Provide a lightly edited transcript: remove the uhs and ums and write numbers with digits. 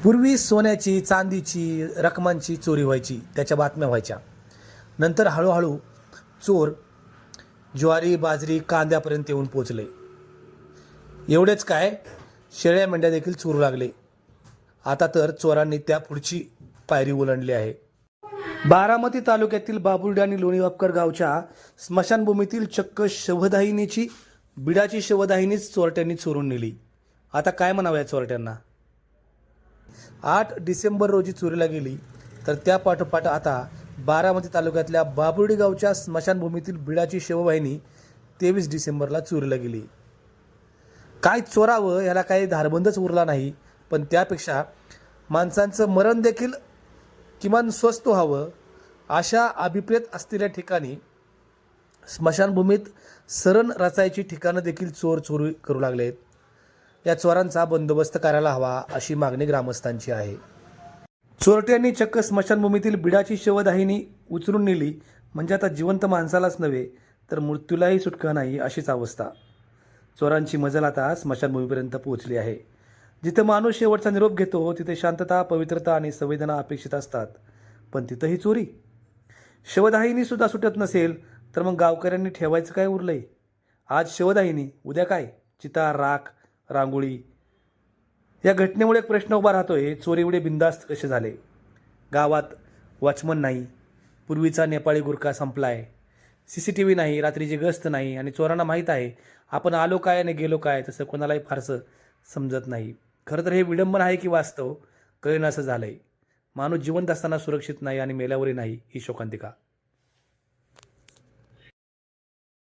पूर्वी सोन्याची, चांदीची, रकमांची चोरी व्हायची, त्याच्या बातम्या व्हायच्या. नंतर हळूहळू चोर ज्वारी, बाजरी, कांद्यापर्यंत येऊन पोचले. एवढेच काय, शेळ्या मेंढ्या देखील चोरू लागले. आता तर चोरांनी त्या पुढची पायरी ओलांडली आहे. बारामती तालुक्यातील बाबुर्डी आणि लोणीवापकर गावच्या स्मशानभूमीतील चक्क शवदाहिनीची, बिडाची शवदाहिनीच चोरट्यांनी चोरून नेली. आता काय म्हणावं या चोरट्यांना. 8 डिसेंबर रोजी चोरीला गेली, तर त्या पाठोपाठ आता बारामती तालुक्यातल्या बाबुर्डी गावच्या स्मशानभूमीतील बिडाची शववाहिनी 23 डिसेंबरला चोरीला गेली. काय चोरावं याला काही धारबंदच उरला नाही. पण त्यापेक्षा माणसांचं मरण देखील किमान स्वस्त व्हावं अशा अभिप्रेत असलेल्या ठिकाणी, स्मशानभूमीत सरण रचायची ठिकाणं देखील चोर चोरी करू लागलेत. या चोरांचा बंदोबस्त करायला हवा अशी मागणी ग्रामस्थांची आहे. चोरट्यांनी चक्क स्मशानभूमीतील बिडाची शवदाहिनी उचलून नेली म्हणजे आता जिवंत माणसालाच नव्हे तर मृत्यूलाही सुटका नाही अशीच अवस्था. चोरांची मजल आता स्मशानभूमीपर्यंत पोहोचली आहे. जिथे माणूस शेवटचा निरोप घेतो तिथे शांतता, पवित्रता आणि संवेदना अपेक्षित असतात. पण तिथंही चोरी. शवदाहिनी सुद्धा सुटत नसेल तर मग गावकऱ्यांनी ठेवायचं काय उरलंय. आज शवदाहिनी, उद्या काय, चिता, राख, रांगोळी. या घटनेमुळे एक प्रश्न उभा राहतोय, चोर एवढे बिंदास्त कसे झाले. गावात वॉचमन नाही, पूर्वीचा नेपाळी गुरखा संपलाय, CCTV नाही, रात्रीची गस्त नाही आणि चोरांना माहीत आहे आपण आलो काय आणि गेलो काय, तसं कोणालाही फारसं समजत नाही. खरं तर हे विडंबन आहे की वास्तव कळेनासं झालंय. माणूस जिवंत असताना सुरक्षित नाही आणि मेल्यावरही नाही ही शोकांतिका.